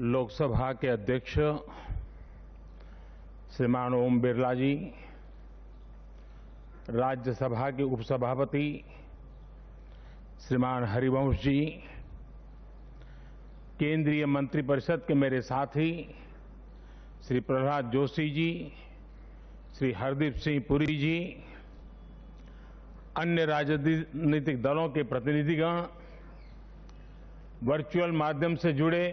लोकसभा के अध्यक्ष श्रीमान ओम बिरला जी, राज्यसभा के उपसभापति श्रीमान हरिवंश जी, केंद्रीय मंत्रिपरिषद के मेरे साथी श्री प्रहलाद जोशी जी, श्री हरदीप सिंह पुरी जी, अन्य राजनीतिक दलों के प्रतिनिधिगण, वर्चुअल माध्यम से जुड़े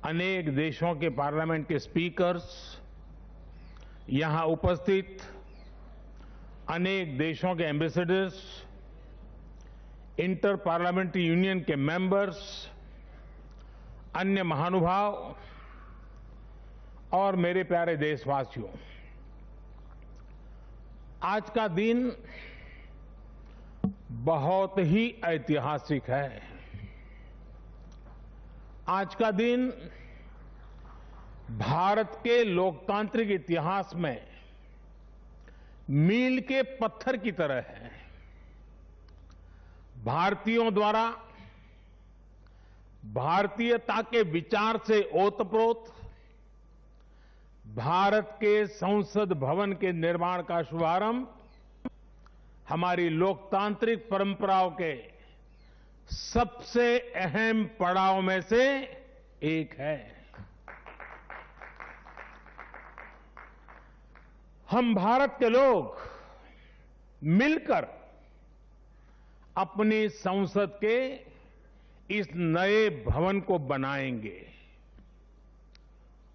अनेक देशों के पार्लियामेंट के स्पीकर्स, यहां उपस्थित अनेक देशों के एम्बेसडर्स, इंटर पार्लियामेंट्री यूनियन के मेंबर्स, अन्य महानुभाव और मेरे प्यारे देशवासियों, आज का दिन बहुत ही ऐतिहासिक है। आज का दिन भारत के लोकतांत्रिक इतिहास में मील के पत्थर की तरह है। भारतीयों द्वारा भारतीयता के विचार से ओतप्रोत भारत के संसद भवन के निर्माण का शुभारंभ हमारी लोकतांत्रिक परंपराओं के सबसे अहम पड़ाव में से एक है। हम भारत के लोग मिलकर अपनी संसद के इस नए भवन को बनाएंगे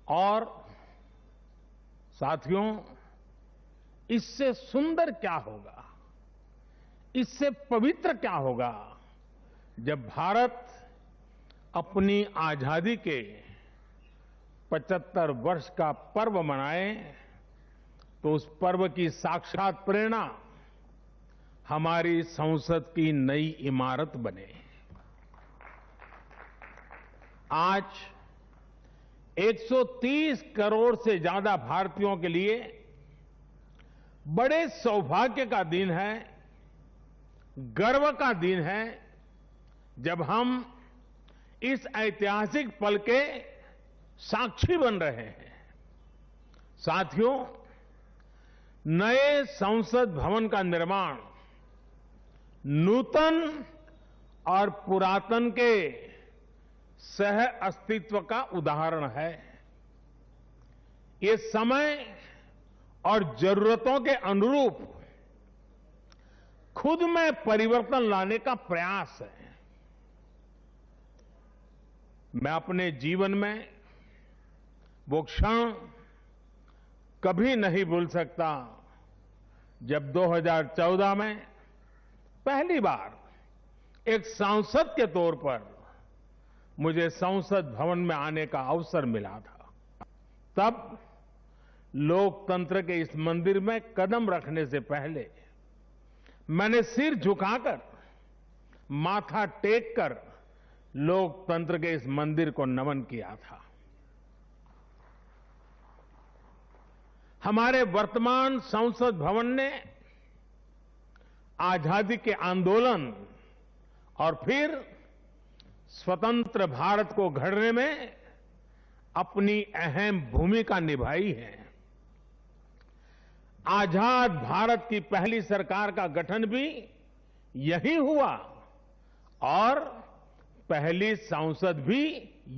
और साथियों, इससे सुंदर क्या होगा, इससे पवित्र क्या होगा जब भारत अपनी आजादी के 75 वर्ष का पर्व मनाए तो उस पर्व की साक्षात प्रेरणा हमारी संसद की नई इमारत बने। आज 130 करोड़ से ज्यादा भारतीयों के लिए बड़े सौभाग्य का दिन है, गर्व का दिन है जब हम इस ऐतिहासिक पल के साक्षी बन रहे हैं। साथियों, नए संसद भवन का निर्माण नूतन और पुरातन के सह अस्तित्व का उदाहरण है। ये समय और जरूरतों के अनुरूप खुद में परिवर्तन लाने का प्रयास है। मैं अपने जीवन में वो क्षण कभी नहीं भूल सकता जब 2014 में पहली बार एक सांसद के तौर पर मुझे संसद भवन में आने का अवसर मिला था। तब लोकतंत्र के इस मंदिर में कदम रखने से पहले मैंने सिर झुकाकर, माथा टेककर लोकतंत्र के इस मंदिर को नमन किया था। हमारे वर्तमान संसद भवन ने आजादी के आंदोलन और फिर स्वतंत्र भारत को गढ़ने में अपनी अहम भूमिका निभाई है। आजाद भारत की पहली सरकार का गठन भी यही हुआ और पहली संसद भी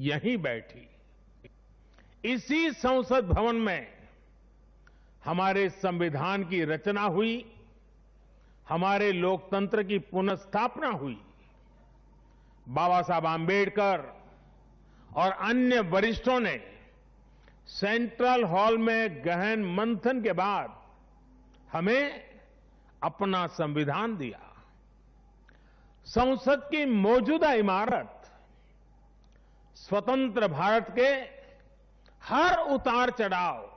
यहीं बैठी। इसी संसद भवन में हमारे संविधान की रचना हुई, हमारे लोकतंत्र की पुनर्स्थापना हुई। बाबा साहब आंबेडकर और अन्य वरिष्ठों ने सेंट्रल हॉल में गहन मंथन के बाद हमें अपना संविधान दिया। संसद की मौजूदा इमारत स्वतंत्र भारत के हर उतार चढ़ाव,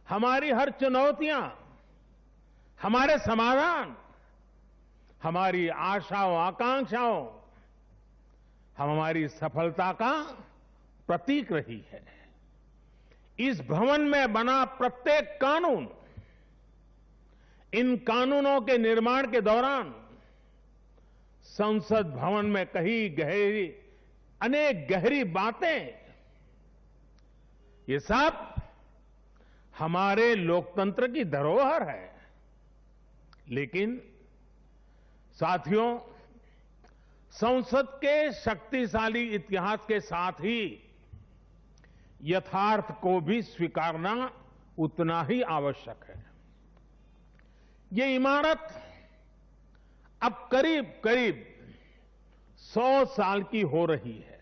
हमारी हर चुनौतियां, हमारे समाधान, हमारी आशाओं आकांक्षाओं, हमारी सफलता का प्रतीक रही है। इस भवन में बना प्रत्येक कानून, इन कानूनों के निर्माण के दौरान संसद भवन में कहीं अनेक गहरी बातें, ये सब हमारे लोकतंत्र की धरोहर है। लेकिन साथियों, संसद के शक्तिशाली इतिहास के साथ ही यथार्थ को भी स्वीकारना उतना ही आवश्यक है। ये इमारत अब करीब करीब 100 साल की हो रही है।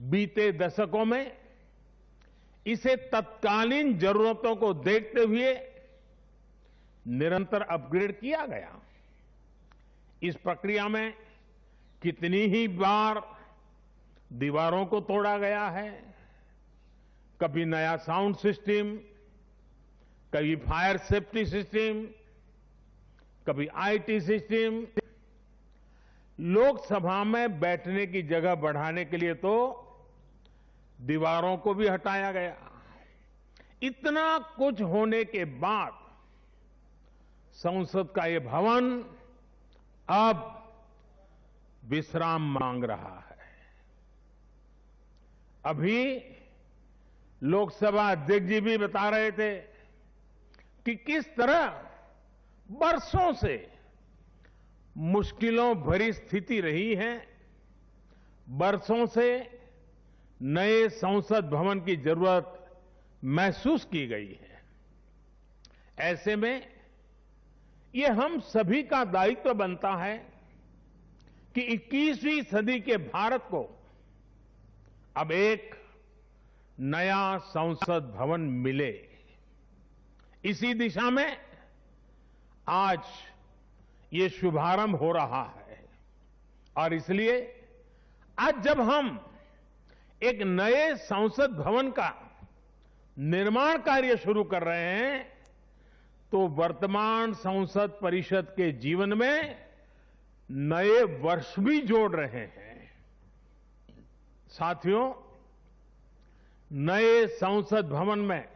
बीते दशकों में इसे तत्कालीन जरूरतों को देखते हुए निरंतर अपग्रेड किया गया। इस प्रक्रिया में कितनी ही बार दीवारों को तोड़ा गया है, कभी नया साउंड सिस्टम, कभी फायर सेफ्टी सिस्टम, कभी आईटी सिस्टम। लोकसभा में बैठने की जगह बढ़ाने के लिए तो दीवारों को भी हटाया गया। इतना कुछ होने के बाद संसद का ये भवन अब विश्राम मांग रहा है। अभी लोकसभा अध्यक्ष जी भी बता रहे थे कि किस तरह बरसों से मुश्किलों भरी स्थिति रही है। बरसों से नए संसद भवन की जरूरत महसूस की गई है। ऐसे में ये हम सभी का दायित्व बनता है कि 21वीं सदी के भारत को अब एक नया संसद भवन मिले। इसी दिशा में आज ये शुभारंभ हो रहा है और इसलिए आज जब हम एक नए संसद भवन का निर्माण कार्य शुरू कर रहे हैं तो वर्तमान संसद परिषद के जीवन में नए वर्ष भी जोड़ रहे हैं। साथियों, नए संसद भवन में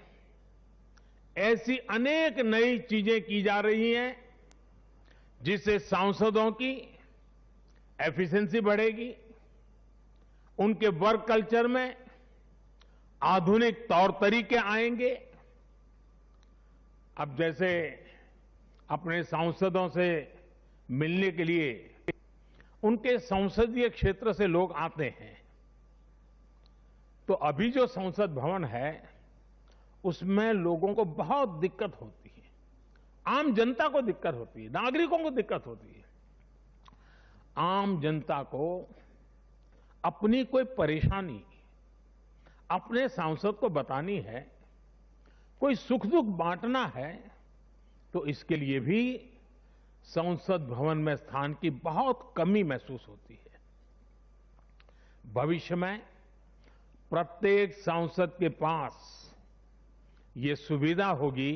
ऐसी अनेक नई चीजें की जा रही हैं जिससे सांसदों की एफिशिएंसी बढ़ेगी, उनके वर्क कल्चर में आधुनिक तौर तरीके आएंगे। अब जैसे अपने सांसदों से मिलने के लिए उनके संसदीय क्षेत्र से लोग आते हैं, तो अभी जो संसद भवन है उसमें लोगों को बहुत दिक्कत होती है। आम जनता को दिक्कत होती है, नागरिकों को दिक्कत होती है। आम जनता को अपनी कोई परेशानी अपने सांसद को बतानी है, कोई सुख दुख बांटना है, तो इसके लिए भी संसद भवन में स्थान की बहुत कमी महसूस होती है। भविष्य में प्रत्येक सांसद के पास ये सुविधा होगी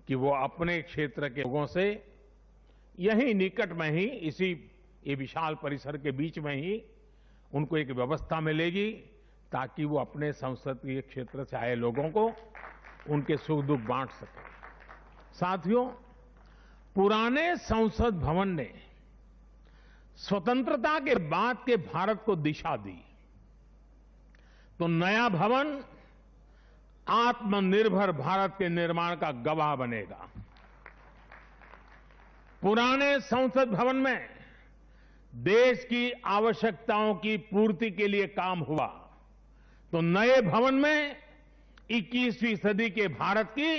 कि वो अपने क्षेत्र के लोगों से यहीं निकट में ही, इसी ये विशाल परिसर के बीच में ही उनको एक व्यवस्था मिलेगी ताकि वो अपने संसदीय क्षेत्र से आए लोगों को उनके सुख दुख बांट सके। साथियों, पुराने संसद भवन ने स्वतंत्रता के बाद के भारत को दिशा दी, तो नया भवन आत्मनिर्भर भारत के निर्माण का गवाह बनेगा। पुराने संसद भवन में देश की आवश्यकताओं की पूर्ति के लिए काम हुआ, तो नए भवन में 21वीं सदी के भारत की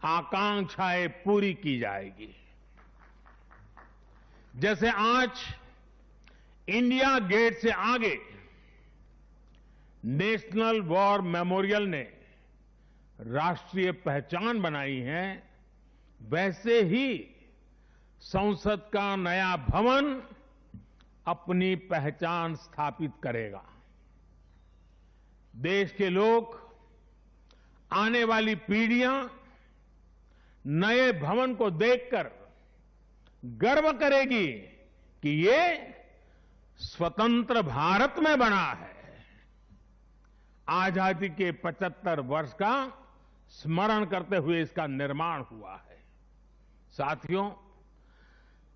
आकांक्षाएं पूरी की जाएगी। जैसे आज इंडिया गेट से आगे नेशनल वॉर मेमोरियल ने राष्ट्रीय पहचान बनाई है, वैसे ही संसद का नया भवन अपनी पहचान स्थापित करेगा। देश के लोग, आने वाली पीढ़ियां नए भवन को देखकर गर्व करेगी कि ये स्वतंत्र भारत में बना है। आजादी के 75 वर्ष का स्मरण करते हुए इसका निर्माण हुआ है। साथियों,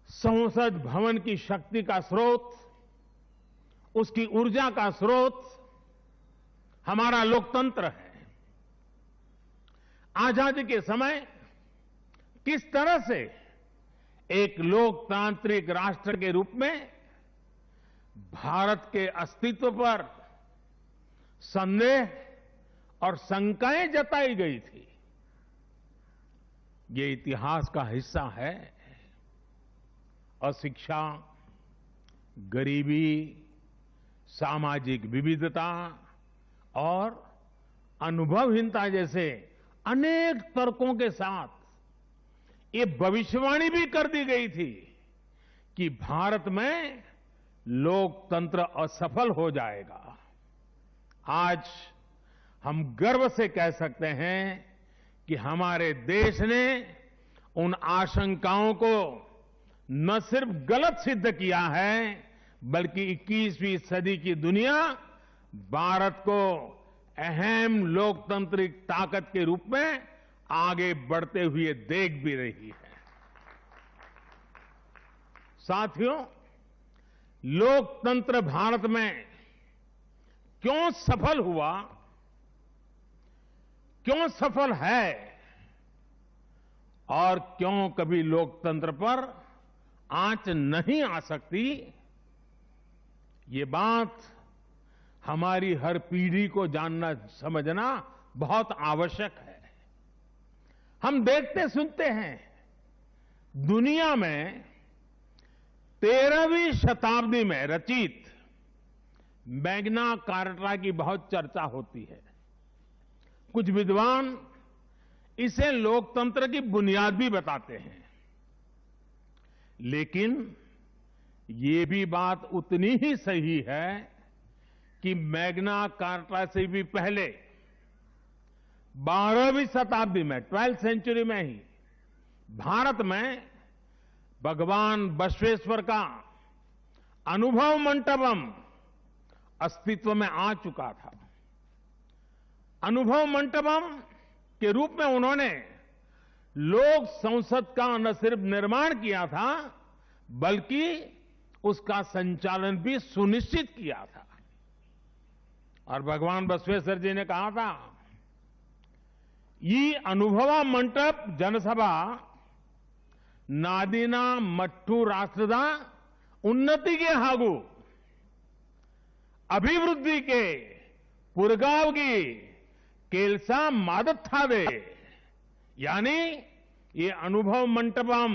संसद भवन की शक्ति का स्रोत उसकी ऊर्जा का स्रोत हमारा लोकतंत्र है। आजादी के समय किस तरह से एक लोकतांत्रिक राष्ट्र के रूप में भारत के अस्तित्व पर संदेह और शंकाएं जताई गई थी, ये इतिहास का हिस्सा है। अशिक्षा, गरीबी, सामाजिक विविधता और अनुभवहीनता जैसे अनेक तर्कों के साथ ये भविष्यवाणी भी कर दी गई थी कि भारत में लोकतंत्र असफल हो जाएगा। आज हम गर्व से कह सकते हैं कि हमारे देश ने उन आशंकाओं को न सिर्फ गलत सिद्ध किया है, बल्कि 21वीं सदी की दुनिया भारत को अहम लोकतांत्रिक ताकत के रूप में आगे बढ़ते हुए देख भी रही है। साथियों, लोकतंत्र भारत में क्यों सफल हुआ, क्यों सफल है और क्यों कभी लोकतंत्र पर आंच नहीं आ सकती, ये बात हमारी हर पीढ़ी को जानना समझना बहुत आवश्यक है। हम देखते सुनते हैं, दुनिया में 13वीं शताब्दी में रचित मैग्ना कार्टा की बहुत चर्चा होती है। कुछ विद्वान इसे लोकतंत्र की बुनियाद भी बताते हैं, लेकिन ये भी बात उतनी ही सही है कि मैग्ना कार्टा से भी पहले 12वीं शताब्दी में, 12th सेंचुरी में ही भारत में भगवान बसवेश्वर का अनुभव मंटपम अस्तित्व में आ चुका था। अनुभव मंटपम के रूप में उन्होंने लोक संसद का न सिर्फ निर्माण किया था, बल्कि उसका संचालन भी सुनिश्चित किया था। और भगवान बसवेश्वर जी ने कहा था, ಈ ಅನುಭವ ಮಂಟಪ ಜನಸಭಾ ನಾದಿನ ಮಟ್ಟು ರಾಷ್ಟ್ರದ ಉನ್ನತಿಗೆ ಹಾಗೂ ಅಭಿವೃದ್ಧಿಗೆ ಪುರಗಾವಗಿ ಕೆಲಸ ಮಾಡುತ್ತದೆ। यानी ये अनुभव मंटपम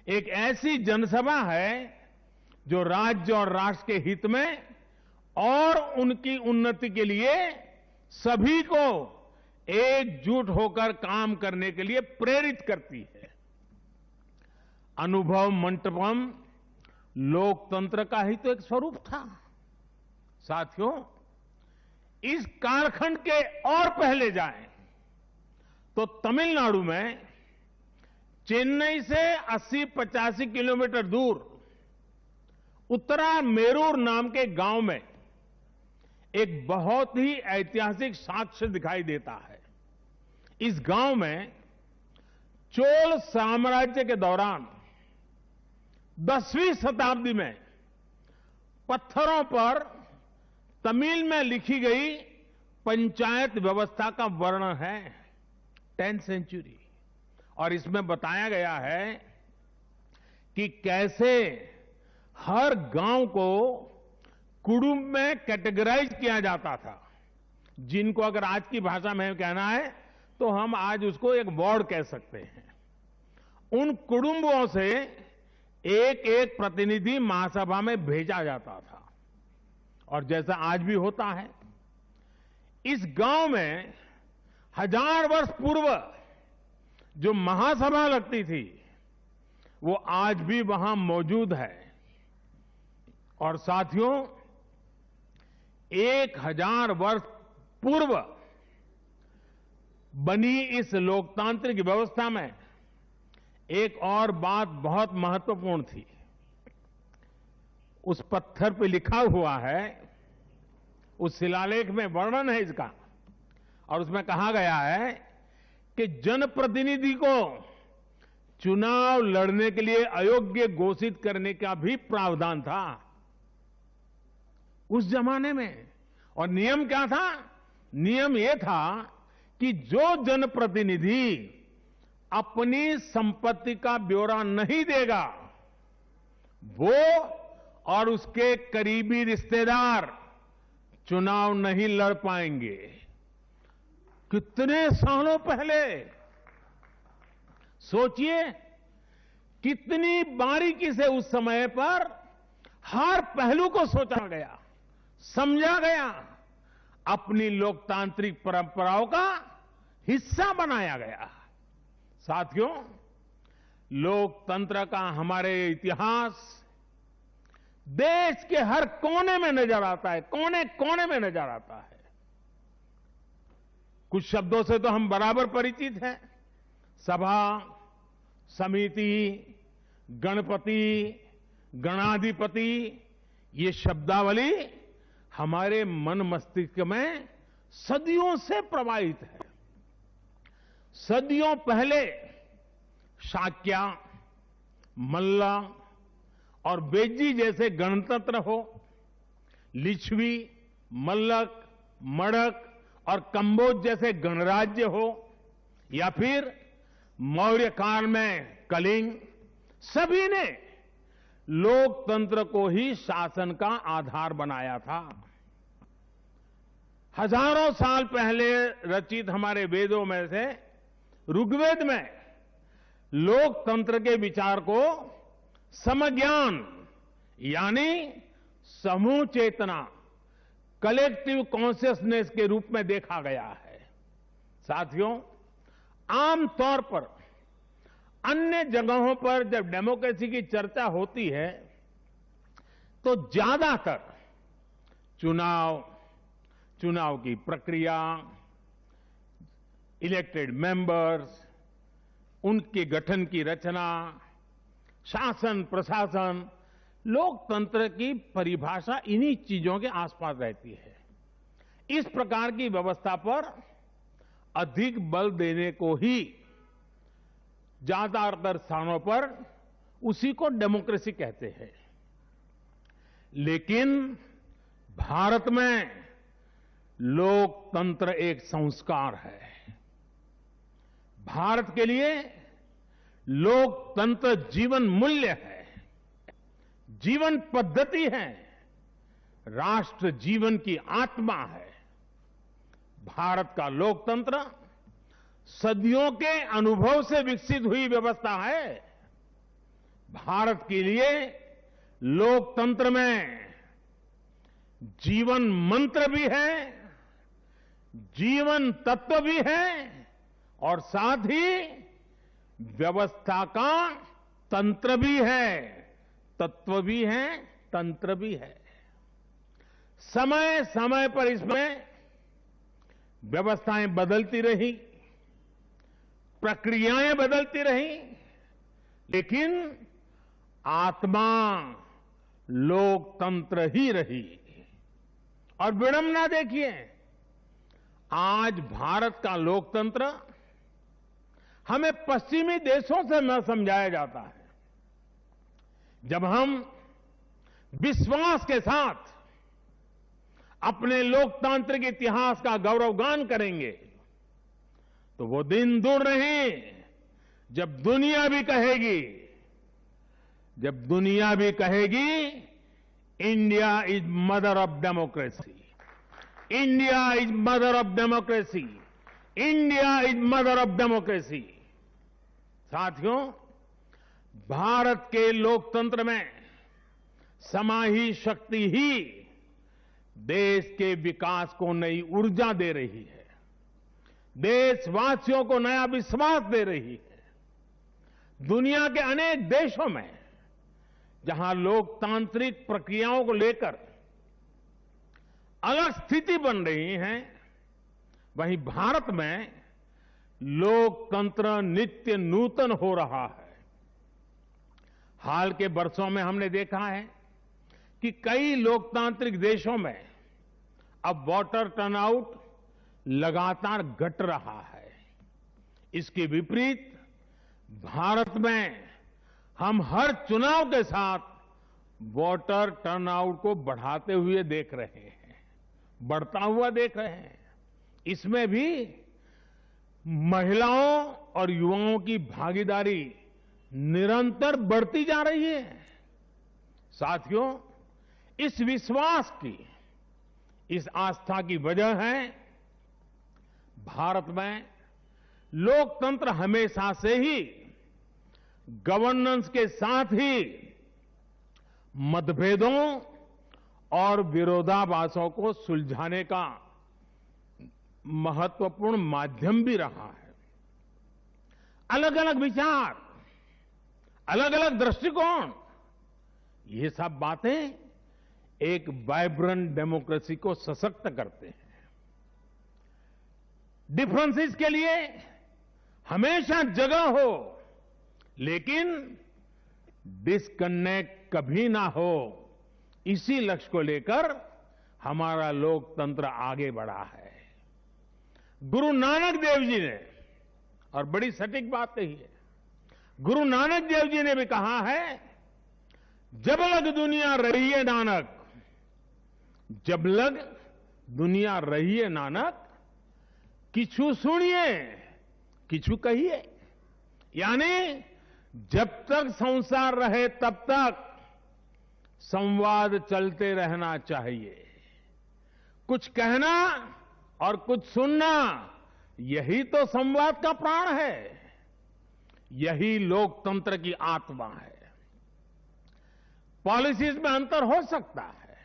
एक ऐसी जनसभा है जो राज्य और राष्ट्र के हित में और उनकी उन्नति के लिए सभी को एकजुट होकर काम करने के लिए प्रेरित करती है। अनुभव मंटपम लोकतंत्र का ही तो एक स्वरूप था। साथियों, इस कालखंड के और पहले जाएं तो तमिलनाडु में चेन्नई से 80-85 किलोमीटर दूर उत्तरा मेरूर नाम के गांव में एक बहुत ही ऐतिहासिक साक्ष्य दिखाई देता है। इस गांव में चोल साम्राज्य के दौरान 10वीं शताब्दी में पत्थरों पर तमिल में लिखी गई पंचायत व्यवस्था का वर्णन है, 10th सेंचुरी। और इसमें बताया गया है कि कैसे हर गांव को कुटुंब में कैटेगराइज किया जाता था, जिनको अगर आज की भाषा में कहना है तो हम आज उसको एक वार्ड कह सकते हैं। उन कुटुंबों से एक एक प्रतिनिधि महासभा में भेजा जाता था। और जैसा आज भी होता है, इस गांव में 1000 वर्ष पूर्व जो महासभा लगती थी वो आज भी वहां मौजूद है। और साथियों, 1000 वर्ष पूर्व बनी इस लोकतांत्रिक व्यवस्था में एक और बात बहुत महत्वपूर्ण थी। उस पत्थर पे लिखा हुआ है, उस शिलालेख में वर्णन है इसका, और उसमें कहा गया है कि जनप्रतिनिधि को चुनाव लड़ने के लिए अयोग्य घोषित करने का भी प्रावधान था। उस जमाने में। और नियम क्या था? नियम यह था कि जो जनप्रतिनिधि अपनी संपत्ति का ब्यौरा नहीं देगा, वो और उसके करीबी रिश्तेदार चुनाव नहीं लड़ पाएंगे। कितने सालों पहले, सोचिए कितनी बारीकी से उस समय पर हर पहलू को सोचा गया, समझा गया, अपनी लोकतांत्रिक परंपराओं का हिस्सा बनाया गया। साथियों, लोकतंत्र का हमारे इतिहास देश के हर कोने में नजर आता है, कोने कोने में नजर आता है। कुछ शब्दों से तो हम बराबर परिचित हैं। सभा, समिति, गणपति, गणाधिपति, ये शब्दावली हमारे मन मस्तिष्क में सदियों से प्रवाहित है। सदियों पहले शाक्य, मल्ल और बेज्जी जैसे गणतंत्र हो, लिच्छवी, मल्लक, मड़क और कंबोज जैसे गणराज्य हो, या फिर मौर्य काल में कलिंग, सभी ने लोकतंत्र को ही शासन का आधार बनाया था। हजारों साल पहले रचित हमारे वेदों में से ऋग्वेद में लोकतंत्र के विचार को समज्ञान यानी समूह चेतना, कलेक्टिव कॉन्शियसनेस के रूप में देखा गया है। साथियों, आमतौर पर अन्य जगहों पर जब डेमोक्रेसी की चर्चा होती है तो ज्यादातर चुनाव की प्रक्रिया, इलेक्टेड मेंबर्स, उनके गठन की रचना, शासन प्रशासन, लोकतंत्र की परिभाषा इन्हीं चीजों के आसपास रहती है। इस प्रकार की व्यवस्था पर अधिक बल देने को ही ज्यादातर स्थानों पर उसी को डेमोक्रेसी कहते हैं। लेकिन भारत में लोकतंत्र एक संस्कार है। भारत के लिए लोकतंत्र जीवन मूल्य है, जीवन पद्धति है, राष्ट्र जीवन की आत्मा है। भारत का लोकतंत्र सदियों के अनुभव से विकसित हुई व्यवस्था है। भारत के लिए लोकतंत्र में जीवन मंत्र भी है, जीवन तत्व भी है और साथ ही व्यवस्था का तंत्र भी है, तत्व भी है, तंत्र भी है। समय समय पर इसमें व्यवस्थाएं बदलती रही, प्रक्रियाएं बदलती रही, लेकिन आत्मा लोकतंत्र ही रही। और विडंबना देखिए, आज भारत का लोकतंत्र हमें पश्चिमी देशों से न समझाया जाता है। जब हम विश्वास के साथ अपने लोकतांत्रिक इतिहास का गौरवगान करेंगे तो वो दिन दूर नहीं जब दुनिया भी कहेगी India is mother of democracy, India is mother of democracy, India is mother of democracy. साथियों, भारत के लोकतंत्र में समाही शक्ति ही देश के विकास को नई ऊर्जा दे रही है, देशवासियों को नया विश्वास दे रही है। दुनिया के अनेक देशों में जहां लोकतांत्रिक प्रक्रियाओं को लेकर अलग स्थिति बन रही है, वहीं भारत में लोकतंत्र नित्य नूतन हो रहा है। हाल के वर्षों में हमने देखा है कि कई लोकतांत्रिक देशों में अब वोटर टर्नआउट लगातार घट रहा है। इसके विपरीत भारत में हम हर चुनाव के साथ वोटर टर्नआउट को बढ़ाते हुए देख रहे हैं, बढ़ता हुआ देख रहे हैं। इसमें भी महिलाओं और युवाओं की भागीदारी निरंतर बढ़ती जा रही है। साथियों, इस विश्वास की, इस आस्था की वजह है भारत में लोकतंत्र हमेशा से ही गवर्नेंस के साथ ही मतभेदों और विरोधाभासों को सुलझाने का महत्वपूर्ण माध्यम भी रहा है। अलग अलग विचार, अलग अलग दृष्टिकोण, ये सब बातें एक वाइब्रेंट डेमोक्रेसी को सशक्त करते हैं। डिफरेंसेस के लिए हमेशा जगह हो, लेकिन डिस्कनेक्ट कभी ना हो, इसी लक्ष्य को लेकर हमारा लोकतंत्र आगे बढ़ा है। गुरु नानक देव जी ने, और बड़ी सटीक बात कही है, गुरु नानक देव जी ने भी कहा है, जब लग दुनिया रही है नानक, जब लग दुनिया रही है नानक, किछु सुनिए किछु कहिए। यानी जब तक संसार रहे तब तक संवाद चलते रहना चाहिए। कुछ कहना और कुछ सुनना, यही तो संवाद का प्राण है, यही लोकतंत्र की आत्मा है। पॉलिसीज में अंतर हो सकता है,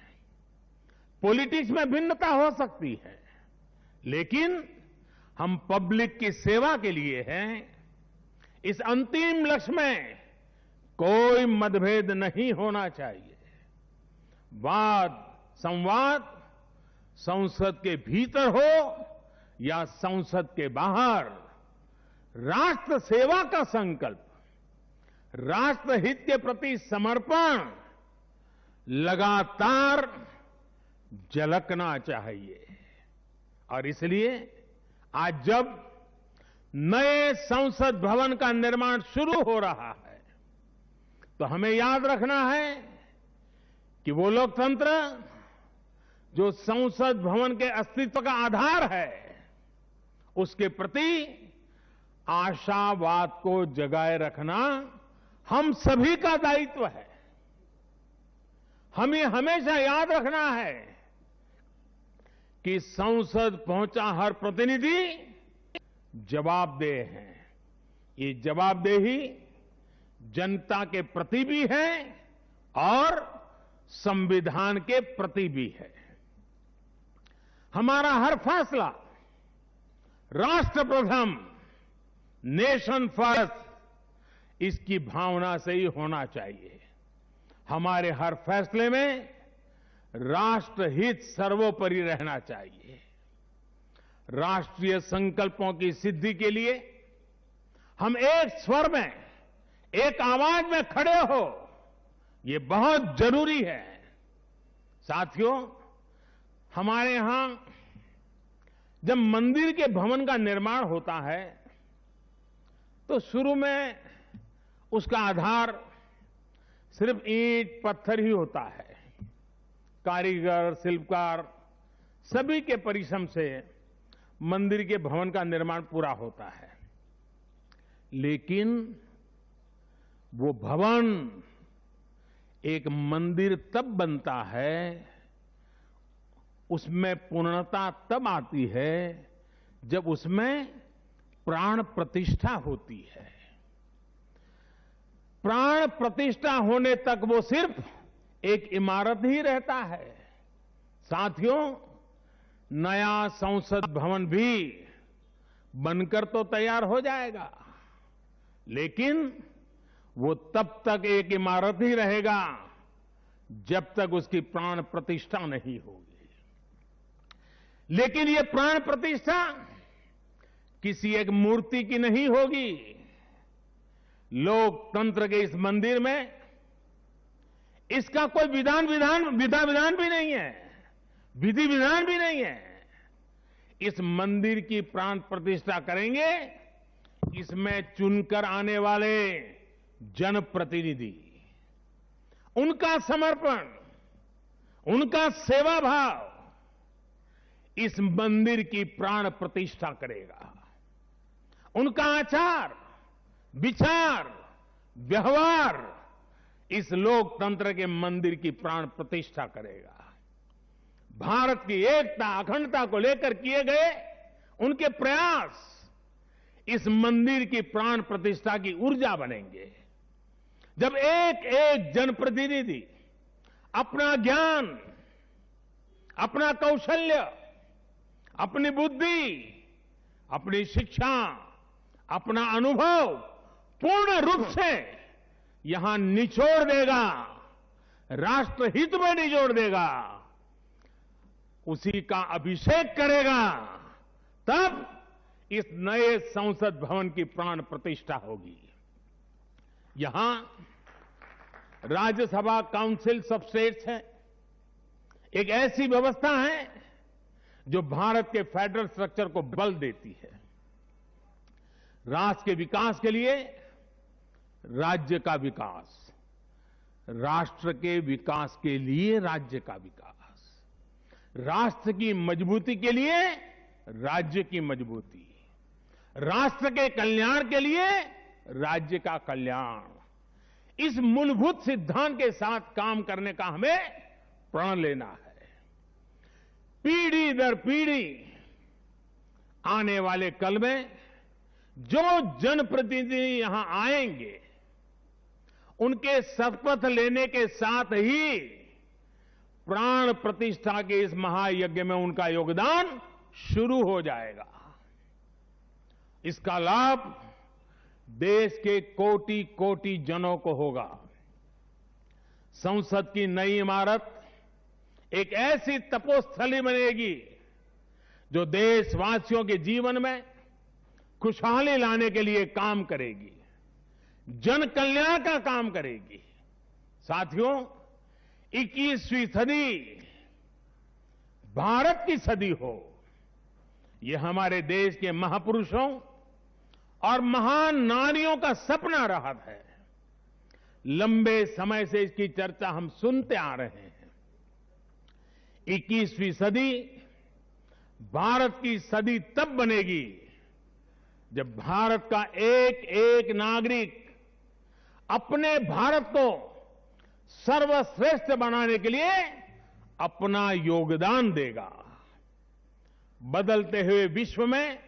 पॉलिटिक्स में भिन्नता हो सकती है, लेकिन हम पब्लिक की सेवा के लिए हैं। इस अंतिम लक्ष्य में कोई मतभेद नहीं होना चाहिए। वाद संवाद संसद के भीतर हो या संसद के बाहर, राष्ट्र सेवा का संकल्प, राष्ट्रहित के प्रति समर्पण लगातार झलकना चाहिए। और इसलिए आज जब नए संसद भवन का निर्माण शुरू हो रहा है, तो हमें याद रखना है कि वो लोकतंत्र जो संसद भवन के अस्तित्व का आधार है, उसके प्रति आशावाद को जगाए रखना हम सभी का दायित्व है। हमें हमेशा याद रखना है कि संसद पहुंचा हर प्रतिनिधि जवाबदेह है। ये जवाबदेही जनता के प्रति भी है और संविधान के प्रति भी है। हमारा हर फैसला राष्ट्र प्रथम, नेशन फर्स्ट, इसकी भावना से ही होना चाहिए। हमारे हर फैसले में राष्ट्रहित सर्वोपरि रहना चाहिए। राष्ट्रीय संकल्पों की सिद्धि के लिए हम एक स्वर में, एक आवाज में खड़े हो, ये बहुत जरूरी है। साथियों, हमारे यहां जब मंदिर के भवन का निर्माण होता है, तो शुरू में उसका आधार सिर्फ ईंट पत्थर ही होता है। कारीगर, शिल्पकार सभी के परिश्रम से मंदिर के भवन का निर्माण पूरा होता है। लेकिन वो भवन एक मंदिर तब बनता है, उसमें पूर्णता तब आती है जब उसमें प्राण प्रतिष्ठा होती है। प्राण प्रतिष्ठा होने तक वो सिर्फ एक इमारत ही रहता है। साथियों, नया संसद भवन भी बनकर तो तैयार हो जाएगा, लेकिन वो तब तक एक इमारत ही रहेगा जब तक उसकी प्राण प्रतिष्ठा नहीं होगी। लेकिन ये प्राण प्रतिष्ठा किसी एक मूर्ति की नहीं होगी। लोकतंत्र के इस मंदिर में इसका कोई विधा विधान भी नहीं है, विधि विधान भी नहीं है। इस मंदिर की प्राण प्रतिष्ठा करेंगे इसमें चुनकर आने वाले जनप्रतिनिधि उनका समर्पण, उनका सेवा भाव इस मंदिर की प्राण प्रतिष्ठा करेगा। उनका आचार, विचार, व्यवहार इस लोकतंत्र के मंदिर की प्राण प्रतिष्ठा करेगा। भारत की एकता, अखंडता को लेकर किए गए उनके प्रयास इस मंदिर की प्राण प्रतिष्ठा की ऊर्जा बनेंगे। जब एक एक जनप्रतिनिधि अपना ज्ञान, अपना कौशल्य, अपनी बुद्धि, अपनी शिक्षा, अपना अनुभव पूर्ण रूप से यहां निचोड़ देगा, राष्ट्रहित में निचोड़ देगा, उसी का अभिषेक करेगा, तब इस नए संसद भवन की प्राण प्रतिष्ठा होगी। यहां राज्यसभा काउंसिल ऑफ स्टेट्स है, एक ऐसी व्यवस्था है जो भारत के फेडरल स्ट्रक्चर को बल देती है। राष्ट्र के विकास के लिए राज्य का विकास, राष्ट्र के विकास के लिए राज्य का विकास, राष्ट्र की मजबूती के लिए राज्य की मजबूती, राष्ट्र के कल्याण के लिए राज्य का कल्याण, इस मूलभूत सिद्धांत के साथ काम करने का हमें प्रण लेना है। पीढ़ी दर पीढ़ी आने वाले कल में जो जनप्रतिनिधि यहां आएंगे, उनके शपथ लेने के साथ ही प्राण प्रतिष्ठा के इस महायज्ञ में उनका योगदान शुरू हो जाएगा। इसका लाभ देश के कोटि कोटि जनों को होगा। संसद की नई इमारत एक ऐसी तपोस्थली बनेगी जो देशवासियों के जीवन में खुशहाली लाने के लिए काम करेगी, जन कल्याण का काम करेगी। साथियों, 21वीं सदी भारत की सदी हो, यह हमारे देश के महापुरुषों और महान नारियों का सपना रहा है। लंबे समय से इसकी चर्चा हम सुनते आ रहे हैं। 21वीं सदी भारत की सदी तब बनेगी जब भारत का एक एक नागरिक अपने भारत को सर्वश्रेष्ठ बनाने के लिए अपना योगदान देगा। बदलते हुए विश्व में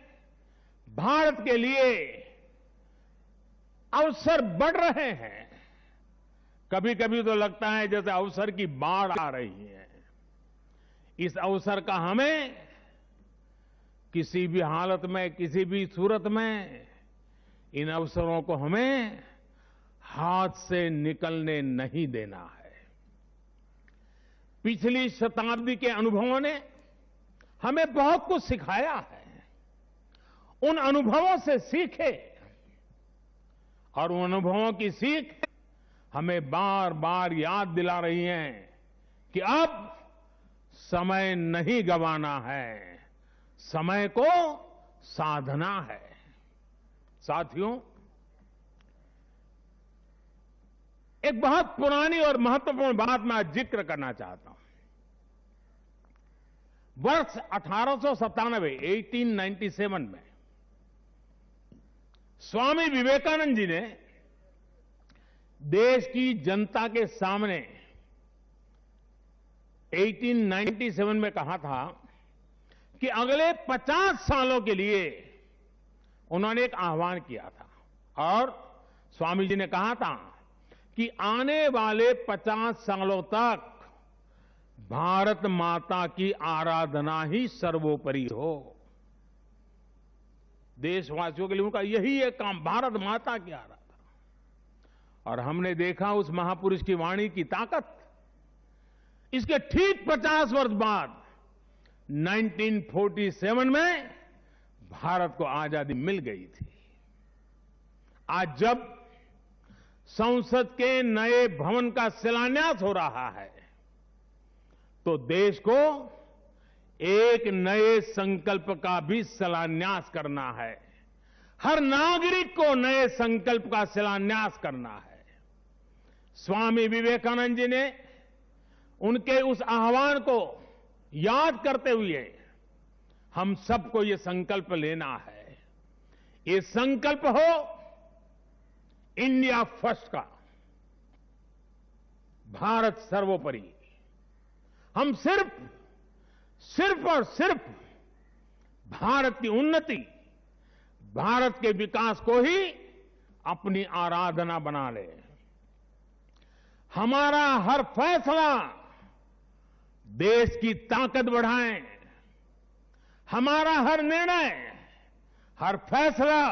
भारत के लिए अवसर बढ़ रहे हैं। कभी कभी तो लगता है जैसे अवसर की बाढ़ आ रही है। इस अवसर का हमें किसी भी हालत में, किसी भी सूरत में इन अवसरों को हमें हाथ से निकलने नहीं देना है। पिछली शताब्दी के अनुभवों ने हमें बहुत कुछ सिखाया है। उन अनुभवों से सीखे और उन अनुभवों की सीख हमें बार बार याद दिला रही है कि अब समय नहीं गंवाना है, समय को साधना है। साथियों, एक बहुत पुरानी और महत्वपूर्ण बात मैं आज जिक्र करना चाहता हूं। वर्ष 1897 में स्वामी विवेकानंद जी ने देश की जनता के सामने 1897 में कहा था कि अगले 50 सालों के लिए उन्होंने एक आह्वान किया था और स्वामी जी ने कहा था कि आने वाले 50 सालों तक भारत माता की आराधना ही सर्वोपरि हो। देशवासियों के लिए उनका यही एक काम, भारत माता की आराधना। और हमने देखा उस महापुरुष की वाणी की ताकत। इसके ठीक 50 वर्ष बाद 1947 में भारत को आजादी मिल गई थी। आज जब संसद के नए भवन का शिलान्यास हो रहा है तो देश को एक नए संकल्प का भी शिलान्यास करना है। हर नागरिक को नए संकल्प का शिलान्यास करना है। स्वामी विवेकानंद जी ने उनके उस आह्वान को याद करते हुए हम सबको ये संकल्प लेना है। ये संकल्प हो इंडिया फर्स्ट का, भारत सर्वोपरि। हम सिर्फ और सिर्फ भारत की उन्नति, भारत के विकास को ही अपनी आराधना बना ले। हमारा हर फैसला देश की ताकत बढ़ाए, हमारा हर निर्णय, हर फैसला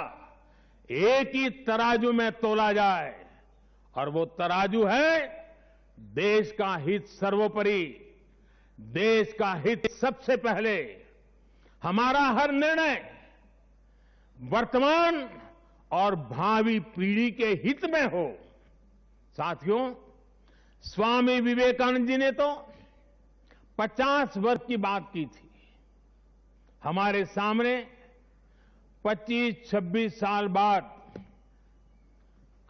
एक ही तराजू में तोला जाए, और वो तराजू है देश का हित सर्वोपरि, देश का हित सबसे पहले। हमारा हर निर्णय वर्तमान और भावी पीढ़ी के हित में हो। साथियों, स्वामी विवेकानंद जी ने तो 50 वर्ष की बात की थी। हमारे सामने 25-26 साल बाद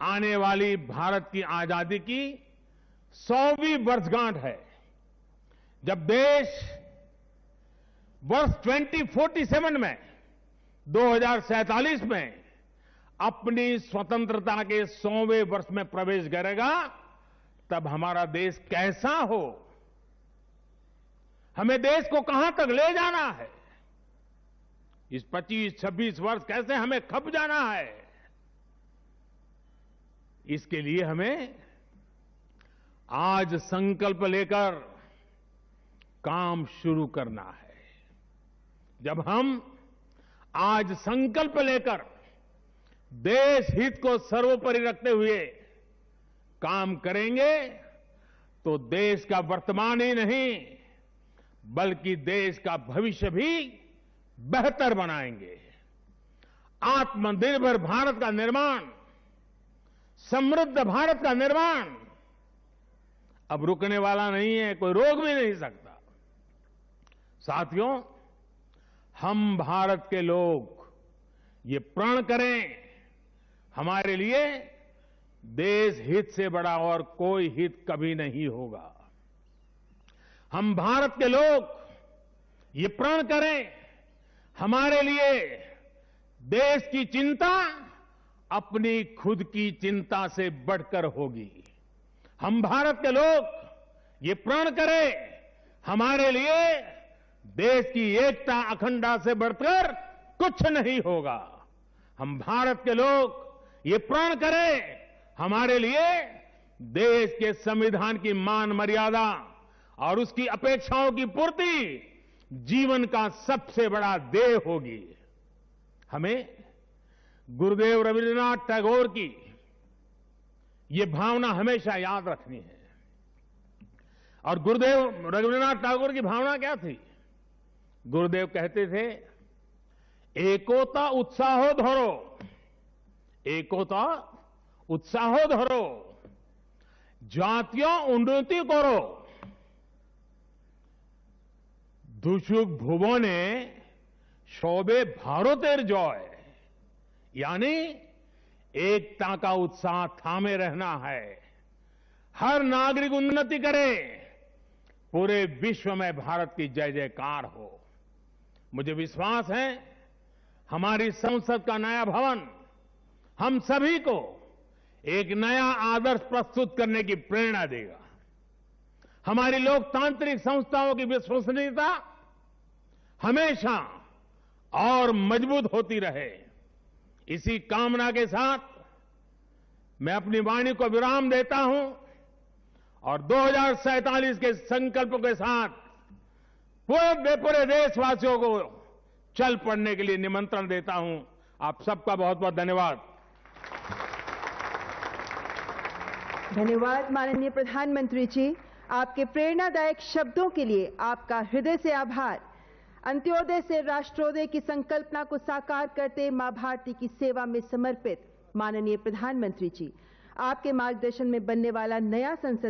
आने वाली भारत की आजादी की 100वीं वर्षगांठ है, जब देश वर्ष 2047 में 2047 में अपनी स्वतंत्रता के 100वें वर्ष में प्रवेश करेगा। तब हमारा देश कैसा हो, हमें देश को कहां तक ले जाना है, इस 25-26 वर्ष कैसे हमें खप जाना है, इसके लिए हमें आज संकल्प लेकर काम शुरू करना है। जब हम आज संकल्प लेकर देश हित को सर्वोपरि रखते हुए काम करेंगे, तो देश का वर्तमान ही नहीं बल्कि देश का भविष्य भी बेहतर बनाएंगे। आत्मनिर्भर भारत का निर्माण, समृद्ध भारत का निर्माण अब रुकने वाला नहीं है, कोई रोक भी नहीं सकता। साथियों, हम भारत के लोग ये प्रण करें, हमारे लिए देश हित से बड़ा और कोई हित कभी नहीं होगा। हम भारत के लोग ये प्रण करें, हमारे लिए देश की चिंता अपनी खुद की चिंता से बढ़कर होगी। हम भारत के लोग ये प्रण करें, हमारे लिए देश की एकता अखंडता से बढ़कर कुछ नहीं होगा। हम भारत के लोग ये प्रण करें, हमारे लिए देश के संविधान की मान मर्यादा और उसकी अपेक्षाओं की पूर्ति जीवन का सबसे बड़ा ध्येय होगी। हमें गुरुदेव रविन्द्रनाथ टैगोर की ये भावना हमेशा याद रखनी है। और गुरुदेव रविन्द्रनाथ टैगोर की भावना क्या थी? गुरुदेव कहते थे, एकोता उत्साहो धरो, एकोता उत्साहो धरो, জাতীয় উন্নতি করো, দুসুক ভুবনে সবে ভারতের জয়। यानी एकता का उत्साह थामे रहना है। हर नागरिक उन्नति करे, पूरे विश्व में भारत की जय जयकार हो। मुझे विश्वास है हमारी संसद का नया भवन हम सभी को एक नया आदर्श प्रस्तुत करने की प्रेरणा देगा। हमारी लोकतांत्रिक संस्थाओं की विश्वसनीयता हमेशा और मजबूत होती रहे। इसी कामना के साथ मैं अपनी वाणी को विराम देता हूं और 2047 के संकल्प के साथ पूरे देशवासियों को चल पड़ने के लिए निमंत्रण देता हूं। आप सबका बहुत बहुत धन्यवाद। धन्यवाद माननीय प्रधानमंत्री जी, आपके प्रेरणादायक शब्दों के लिए आपका हृदय से आभार। अंत्योदय से राष्ट्रोदय की संकल्पना को साकार करते मां भारती की सेवा में समर्पित माननीय प्रधानमंत्री जी, आपके मार्गदर्शन में बनने वाला नया संसद